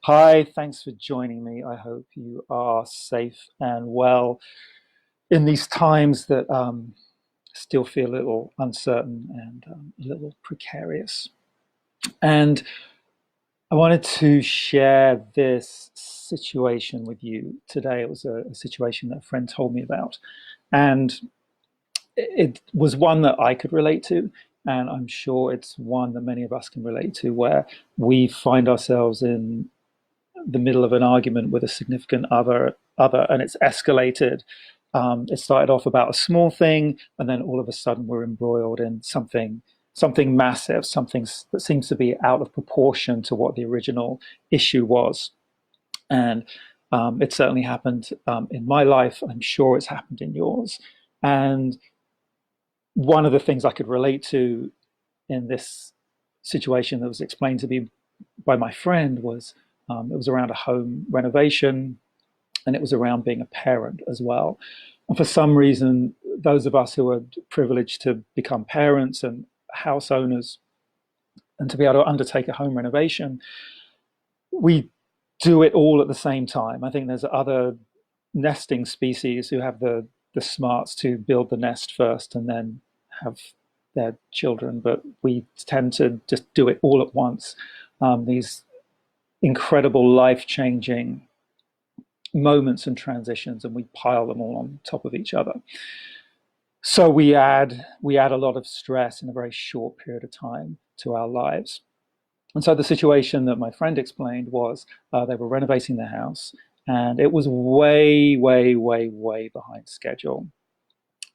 Hi, thanks for joining me. I hope you are safe and well in these times that still feel a little uncertain and a little precarious. And I wanted to share this situation with you today. It was a situation that a friend told me about, and it was one that I could relate to. And I'm sure it's one that many of us can relate to, where we find ourselves in the middle of an argument with a significant other and it's escalated. It started off about a small thing, and then all of a sudden we're embroiled in something massive, something that seems to be out of proportion to what the original issue was. And it certainly happened in my life. I'm sure it's happened in yours. And one of the things I could relate to in this situation that was explained to me by my friend was it was around a home renovation, and it was around being a parent as well. And for some reason, those of us who are privileged to become parents and house owners and to be able to undertake a home renovation, we do it all at the same time. I think there's other nesting species who have the smarts to build the nest first and then have their children, but we tend to just do it all at once. These incredible life-changing moments and transitions, and we pile them all on top of each other. So we add a lot of stress in a very short period of time to our lives. And so the situation that my friend explained was they were renovating their house, and it was way, way, way, way behind schedule.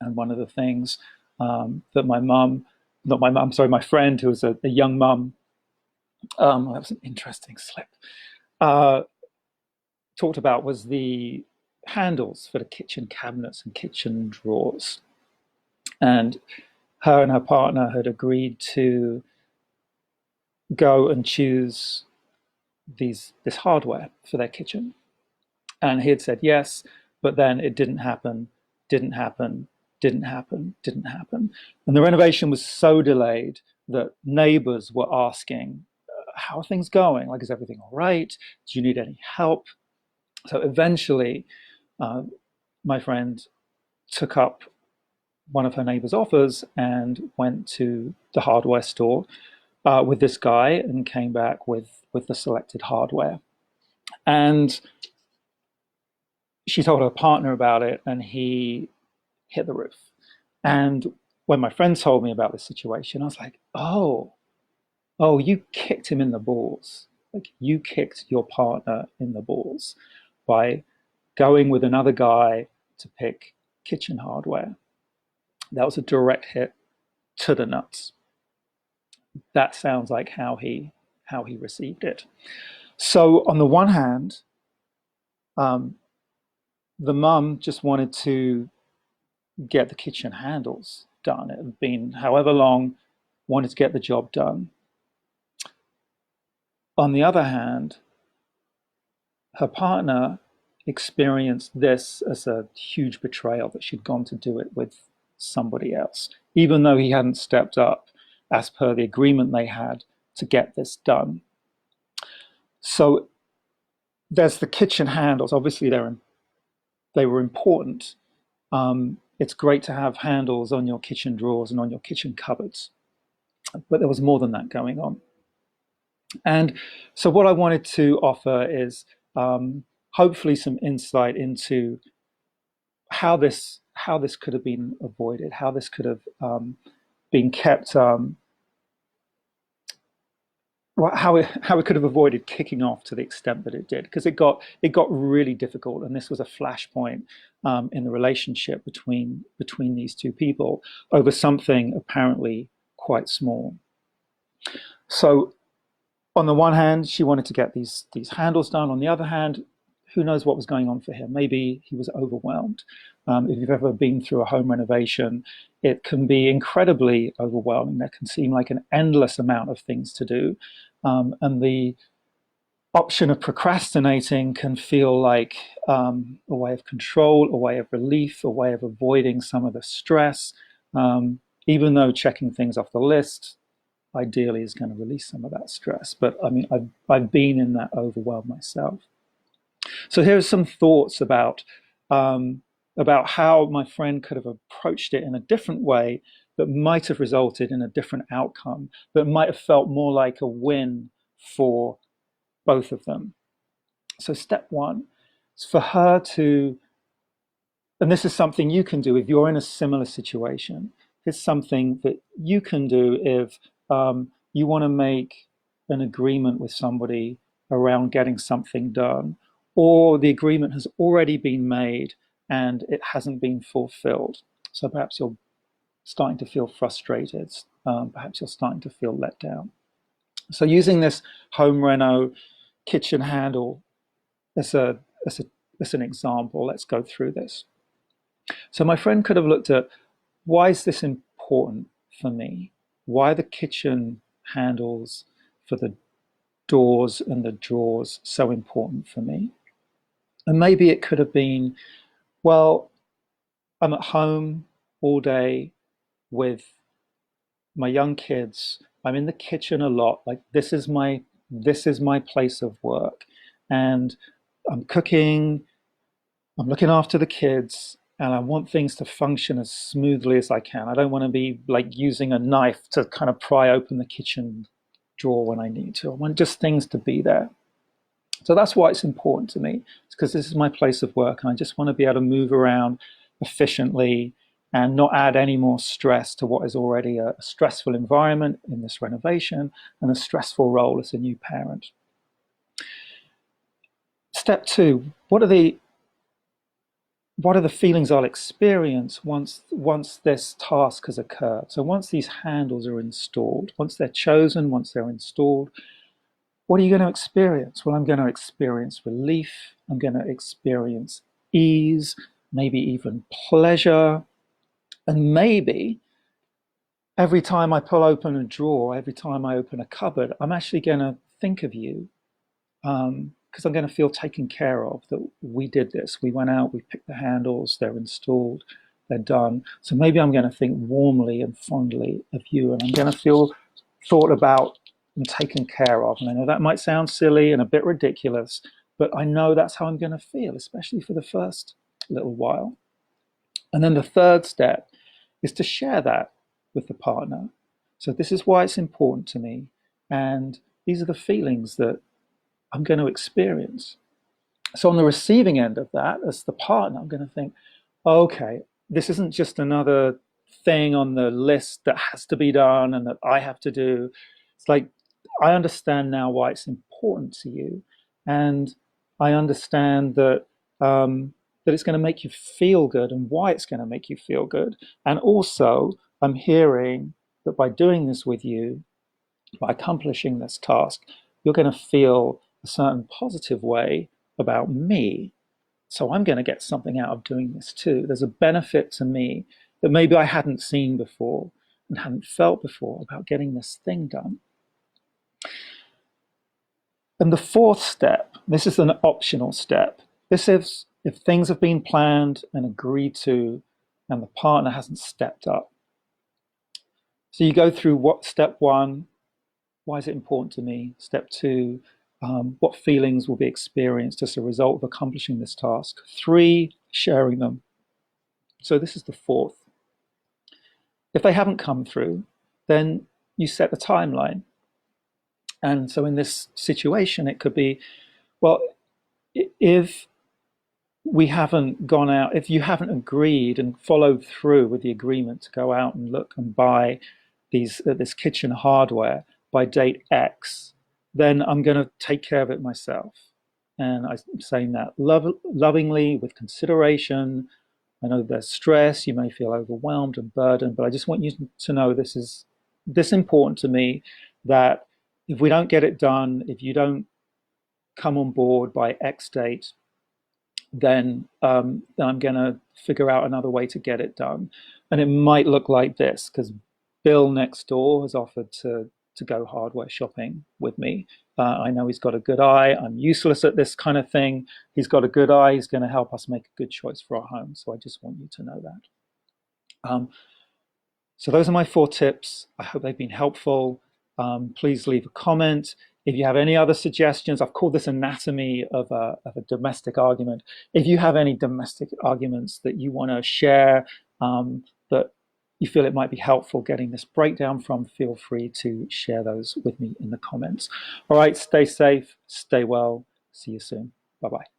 And one of the things that my mum, not my mum, sorry, my friend who was a young mum, that was an interesting slip, uh, talked about was the handles for the kitchen cabinets and kitchen drawers. And her and her partner had agreed to go and choose this hardware for their kitchen. And he had said yes, but then it didn't happen, didn't happen, didn't happen, didn't happen. And the renovation was so delayed that neighbors were asking, how are things going? Like, is everything all right? Do you need any help? So eventually, uh, my friend took up one of her neighbor's offers and went to the hardware store with this guy and came back with the selected hardware. And she told her partner about it, and he hit the roof. And when my friend told me about this situation, I was like, oh, you kicked him in the balls. Like, you kicked your partner in the balls by going with another guy to pick kitchen hardware. That was a direct hit to the nuts. That sounds like how he received it. So on the one hand, um, the mum just wanted to get the kitchen handles done. It had been however long, wanted to get the job done. On the other hand, her partner experienced this as a huge betrayal that she'd gone to do it with somebody else, even though he hadn't stepped up as per the agreement they had to get this done. So there's the kitchen handles. Obviously, they were important. It's great to have handles on your kitchen drawers and on your kitchen cupboards, but there was more than that going on. And so, what I wanted to offer is hopefully some insight into how this could have been avoided, how this could have been kept, how it could have avoided kicking off to the extent that it did, because it got really difficult, and this was a flashpoint in the relationship between these two people over something apparently quite small. So on the one hand, she wanted to get these handles done. On the other hand, who knows what was going on for him? Maybe he was overwhelmed. If you've ever been through a home renovation, it can be incredibly overwhelming. There can seem like an endless amount of things to do, and the option of procrastinating can feel like a way of control, a way of relief, a way of avoiding some of the stress. Even though checking things off the list ideally is going to release some of that stress. But I mean, I've been in that overwhelm myself. So here's some thoughts about how my friend could have approached it in a different way that might have resulted in a different outcome, that might have felt more like a win for both of them. So step one is for her to, and this is something you can do if you're in a similar situation. It's something that you can do if you want to make an agreement with somebody around getting something done, or the agreement has already been made and it hasn't been fulfilled. So perhaps you're starting to feel frustrated, perhaps you're starting to feel let down. So using this home reno kitchen handle as an example, let's go through this. So my friend could have looked at, why is this important for me? Why are the kitchen handles for the doors and the drawers so important for me? And maybe it could have been, well, I'm at home all day with my young kids. I'm in the kitchen a lot. Like this is my place of work, and I'm cooking, I'm looking after the kids, and I want things to function as smoothly as I can. I don't want to be like using a knife to kind of pry open the kitchen drawer when I need to. I want just things to be there. So that's why it's important to me. It's because this is my place of work, and I just want to be able to move around efficiently and not add any more stress to what is already a stressful environment in this renovation and a stressful role as a new parent. Step two, what are the feelings I'll experience once this task has occurred? So once these handles are installed, once they're chosen, once they're installed, what are you going to experience? Well, I'm going to experience relief. I'm going to experience ease, maybe even pleasure. And maybe every time I pull open a drawer, every time I open a cupboard, I'm actually going to think of you, because I'm going to feel taken care of, that we did this. We went out, we picked the handles, they're installed, they're done. So maybe I'm going to think warmly and fondly of you, and I'm going to feel thought about and taken care of. And I know that might sound silly and a bit ridiculous, but I know that's how I'm going to feel, especially for the first little while. And then the third step is to share that with the partner. So this is why it's important to me, and these are the feelings that I'm going to experience. So on the receiving end of that, as the partner, I'm going to think, okay, this isn't just another thing on the list that has to be done and that I have to do. It's like, I understand now why it's important to you, and I understand that that it's going to make you feel good and why it's going to make you feel good. And also, I'm hearing that by doing this with you, by accomplishing this task, you're going to feel a certain positive way about me. So I'm going to get something out of doing this too. There's a benefit to me that maybe I hadn't seen before and hadn't felt before about getting this thing done. And the fourth step, this is an optional step. This is if things have been planned and agreed to and the partner hasn't stepped up. So you go through what step one, why is it important to me? Step two, what feelings will be experienced as a result of accomplishing this task? Three, sharing them. So this is the fourth. If they haven't come through, then you set the timeline. And so in this situation, it could be, well, if we haven't gone out, if you haven't agreed and followed through with the agreement to go out and look and buy this kitchen hardware by date X, then I'm going to take care of it myself. And I'm saying that lovingly, with consideration. I know there's stress, you may feel overwhelmed and burdened, but I just want you to know this is this important to me, that if we don't get it done, if you don't come on board by X date, then I'm going to figure out another way to get it done. And it might look like this, because Bill next door has offered to go hardware shopping with me. I know he's got a good eye. I'm useless at this kind of thing. He's got a good eye. He's going to help us make a good choice for our home. So I just want you to know that. So those are my 4 tips. I hope they've been helpful. Please leave a comment. If you have any other suggestions, I've called this anatomy of a domestic argument. If you have any domestic arguments that you want to share, that you feel it might be helpful getting this breakdown from, feel free to share those with me in the comments. All right, stay safe, stay well. See you soon. Bye-bye.